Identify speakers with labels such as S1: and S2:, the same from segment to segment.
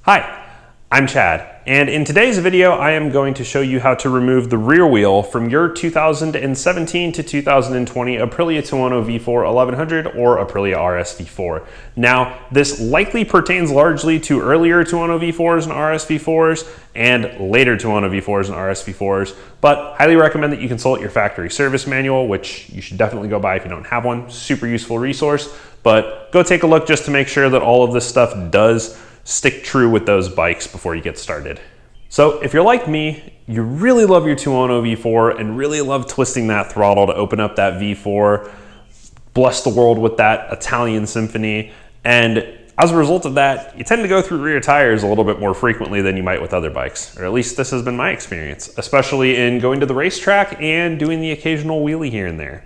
S1: Hi, I'm Chad, and in today's video I am going to show you how to remove the rear wheel from your 2017 to 2020 Aprilia Tuono V4 1100 or Aprilia RS V4. Now, this likely pertains largely to earlier Tuono V4s and RS V4s and later Tuono V4s and RS V4s, but highly recommend that you consult your factory service manual, which you should definitely go buy if you don't have one. Super useful resource, but go take a look just to make sure that all of this stuff does stick true with those bikes before you get started. So if you're like me, you really love your Tuono V4 and really love twisting that throttle to open up that V4, bless the world with that Italian symphony, and as a result of that, you tend to go through rear tires a little bit more frequently than you might with other bikes, or at least this has been my experience, especially in going to the racetrack and doing the occasional wheelie here and there.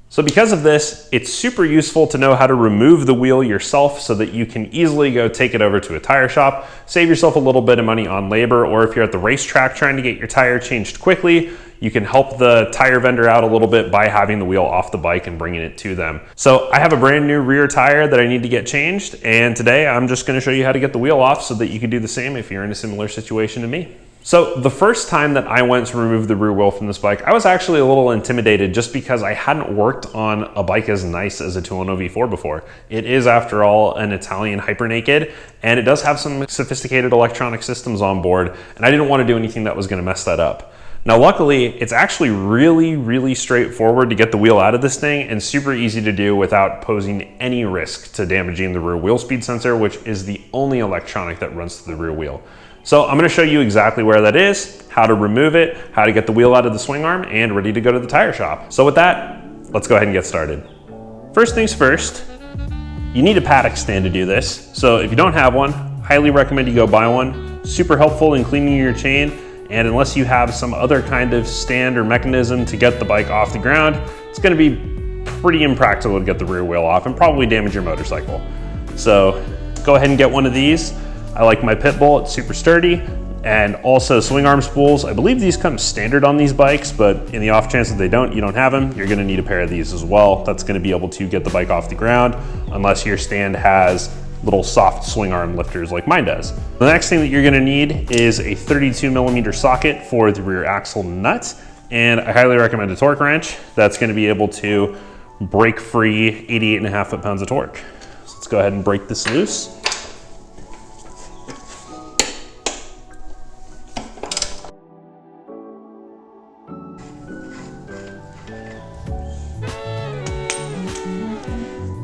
S1: So because of this, it's super useful to know how to remove the wheel yourself so that you can easily go take it over to a tire shop, save yourself a little bit of money on labor, or if you're at the racetrack trying to get your tire changed quickly, you can help the tire vendor out a little bit by having the wheel off the bike and bringing it to them. So I have a brand new rear tire that I need to get changed, and today I'm just going to show you how to get the wheel off so that you can do the same if you're in a similar situation to me. So the first time that I went to remove the rear wheel from this bike, I was actually a little intimidated just because I hadn't worked on a bike as nice as a Tuono V4 before. It is, after all, an Italian hyper-naked, and it does have some sophisticated electronic systems on board, and I didn't want to do anything that was going to mess that up. Now, luckily, it's actually really straightforward to get the wheel out of this thing and super easy to do without posing any risk to damaging the rear wheel speed sensor, which is the only electronic that runs through the rear wheel. So I'm going to show you exactly where that is, how to remove it, how to get the wheel out of the swing arm, and ready to go to the tire shop. So with that, let's go ahead and get started. First things first, you need a paddock stand to do this. So if you don't have one, highly recommend you go buy one. Super helpful in cleaning your chain, and unless you have some other kind of stand or mechanism to get the bike off the ground, it's going to be pretty impractical to get the rear wheel off and probably damage your motorcycle. So go ahead and get one of these. I like my pit bull, it's super sturdy, and also swing arm spools. I believe these come standard on these bikes, but in the off chance that you don't have them, you're gonna need a pair of these as well. That's gonna be able to get the bike off the ground, unless your stand has little soft swing arm lifters like mine does. The next thing that you're gonna need is a 32mm socket for the rear axle nut, and I highly recommend a torque wrench that's gonna be able to break free 88.5 foot-pounds of torque. So let's go ahead and break this loose.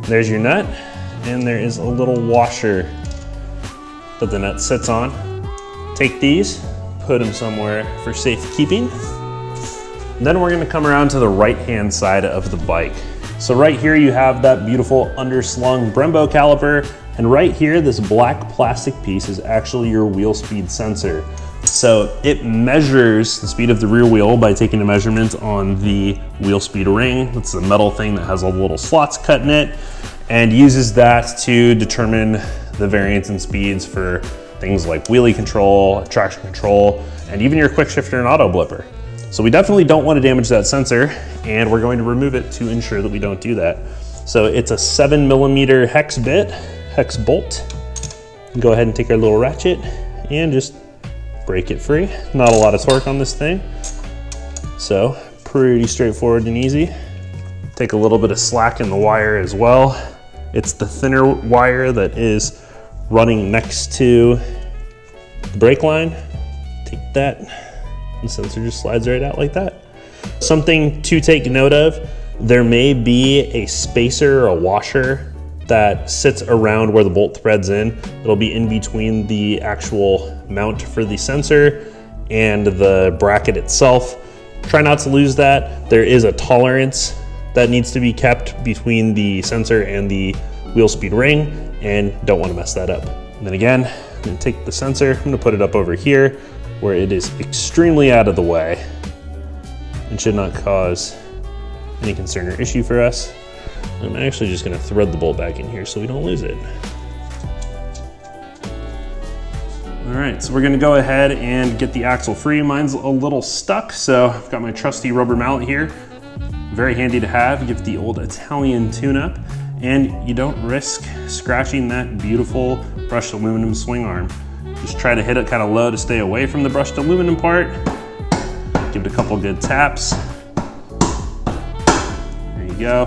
S1: There's your nut, and there is a little washer that the nut sits on. Take these, put them somewhere for safekeeping. And then we're gonna come around to the right-hand side of the bike. So right here you have that beautiful underslung Brembo caliper, and right here, this black plastic piece is actually your wheel speed sensor. So it measures the speed of the rear wheel by taking a measurement on the wheel speed ring. That's the metal thing that has all the little slots cut in it, and uses that to determine the variance in speeds for things like wheelie control, traction control, and even your quick shifter and auto blipper. So we definitely don't want to damage that sensor, and we're going to remove it to ensure that we don't do that. So it's a 7mm hex bolt. Go ahead and take our little ratchet and just break it free. Not a lot of torque on this thing, so pretty straightforward and easy. Take a little bit of slack in the wire as well. It's the thinner wire that is running next to the brake line. Take that, the sensor just slides right out like that. Something to take note of, there may be a spacer or a washer that sits around where the bolt threads in. It'll be in between the actual mount for the sensor and the bracket itself. Try not to lose that. There is a tolerance that needs to be kept between the sensor and the wheel speed ring, and don't want to mess that up. And then again, I'm going to take the sensor, I'm going to put it up over here where it is extremely out of the way and should not cause any concern or issue for us. I'm actually just going to thread the bolt back in here so we don't lose it. All right, so we're gonna go ahead and get the axle free. Mine's a little stuck, so I've got my trusty rubber mallet here. Very handy to have, give the old Italian tune-up, and you don't risk scratching that beautiful brushed aluminum swing arm. Just try to hit it kind of low to stay away from the brushed aluminum part. Give it a couple good taps. There you go.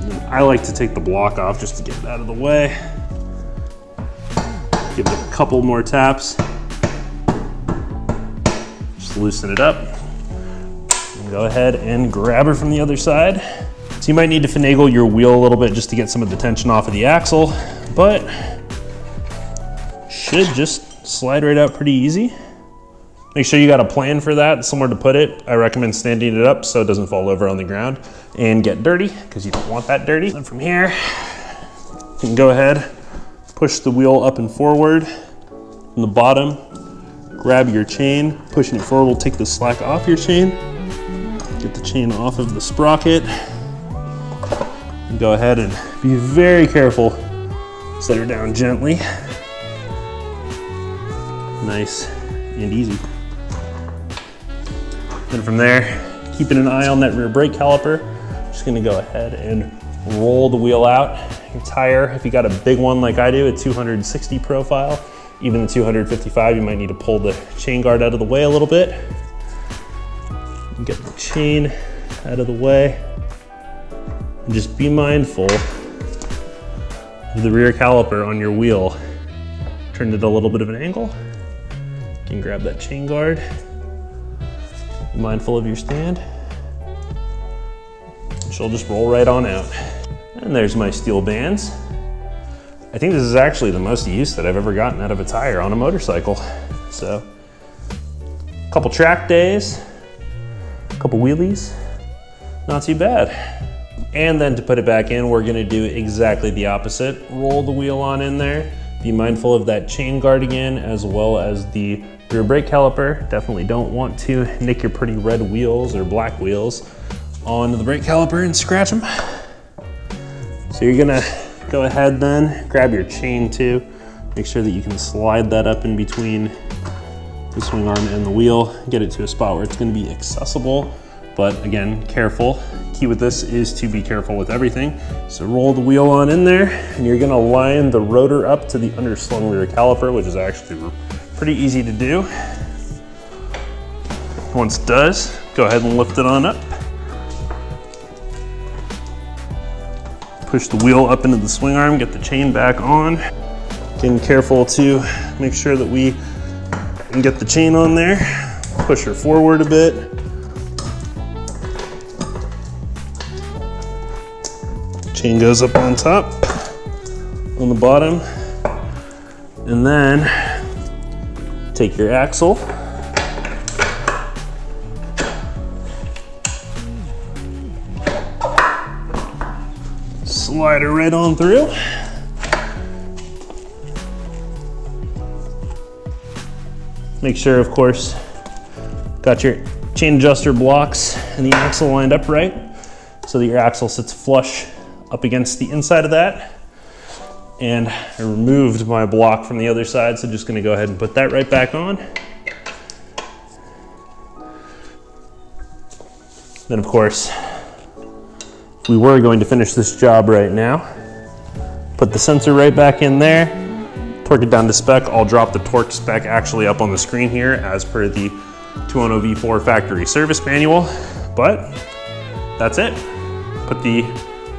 S1: And then I like to take the block off just to get it out of the way. Give it a couple more taps. Just loosen it up. And go ahead and grab her from the other side. So you might need to finagle your wheel a little bit just to get some of the tension off of the axle, but should just slide right out pretty easy. Make sure you got a plan for that, somewhere to put it. I recommend standing it up so it doesn't fall over on the ground and get dirty, because you don't want that dirty. And from here, you can go ahead, push the wheel up and forward. From the bottom, grab your chain, pushing it forward will take the slack off your chain. Get the chain off of the sprocket. And go ahead and be very careful. Set her down gently. Nice and easy. Then from there, keeping an eye on that rear brake caliper, just gonna go ahead and roll the wheel out. Your tire, if you got a big one like I do, a 260 profile, even the 255, you might need to pull the chain guard out of the way a little bit. Get the chain out of the way. And just be mindful of the rear caliper on your wheel. Turn it a little bit of an angle. You can grab that chain guard. Be mindful of your stand. She'll just roll right on out. And there's my steel bands. I think this is actually the most use that I've ever gotten out of a tire on a motorcycle. So, a couple track days, a couple wheelies, not too bad. And then to put it back in, we're gonna do exactly the opposite. Roll the wheel on in there. Be mindful of that chain guard again, as well as the rear brake caliper. Definitely don't want to nick your pretty red wheels or black wheels onto the brake caliper and scratch them. So you're gonna go ahead then, grab your chain too. Make sure that you can slide that up in between the swing arm and the wheel. Get it to a spot where it's gonna be accessible, but again, careful. Key with this is to be careful with everything. So roll the wheel on in there, and you're gonna line the rotor up to the underslung rear caliper, which is actually pretty easy to do. Once it does, go ahead and lift it on up. Push the wheel up into the swing arm, get the chain back on. Getting careful to make sure that we can get the chain on there. Push her forward a bit. Chain goes up on top, on the bottom, and then take your axle. Slide her right on through. Make sure, of course, got your chain adjuster blocks and the axle lined up right so that your axle sits flush up against the inside of that. And I removed my block from the other side, so just gonna go ahead and put that right back on. Then, of course, we were going to finish this job right now. Put the sensor right back in there, torque it down to spec. I'll drop the torque spec actually up on the screen here as per the Tuono V4 factory service manual, but that's it. Put the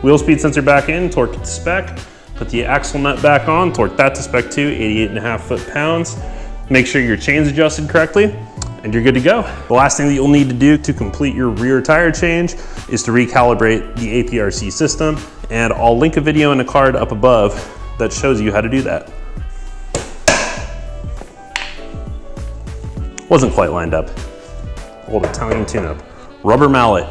S1: wheel speed sensor back in, torque it to spec, put the axle nut back on, torque that to spec too, 88.5 foot-pounds. Make sure your chain's adjusted correctly, and you're good to go. The last thing that you'll need to do to complete your rear tire change is to recalibrate the APRC system, and I'll link a video and a card up above that shows you how to do that. Wasn't quite lined up. Old Italian tune-up. Rubber mallet,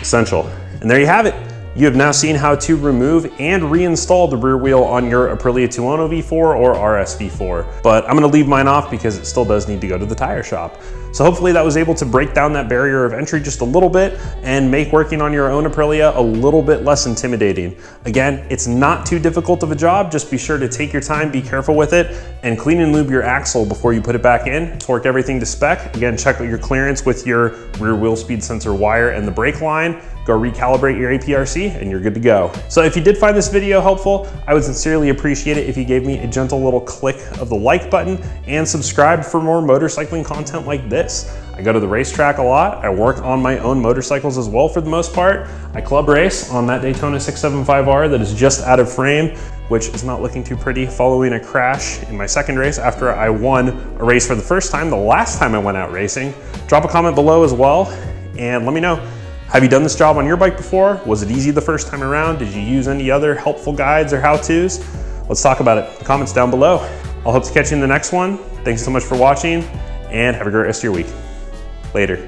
S1: essential. And there you have it. You have now seen how to remove and reinstall the rear wheel on your Aprilia Tuono V4 or RS V4, but I'm gonna leave mine off because it still does need to go to the tire shop. So hopefully that was able to break down that barrier of entry just a little bit and make working on your own Aprilia a little bit less intimidating. Again, it's not too difficult of a job, just be sure to take your time, be careful with it, and clean and lube your axle before you put it back in. Torque everything to spec. Again, check your clearance with your rear wheel speed sensor wire and the brake line. Go recalibrate your APRC and you're good to go. So if you did find this video helpful, I would sincerely appreciate it if you gave me a gentle little click of the like button and subscribe for more motorcycling content like this. I go to the racetrack a lot. I work on my own motorcycles as well for the most part. I club race on that Daytona 675R that is just out of frame, which is not looking too pretty following a crash in my second race after I won a race for the first time, the last time I went out racing. Drop a comment below as well and let me know. Have you done this job on your bike before? Was it easy the first time around? Did you use any other helpful guides or how-tos? Let's talk about it. Comments down below. I'll hope to catch you in the next one. Thanks so much for watching and have a great rest of your week. Later.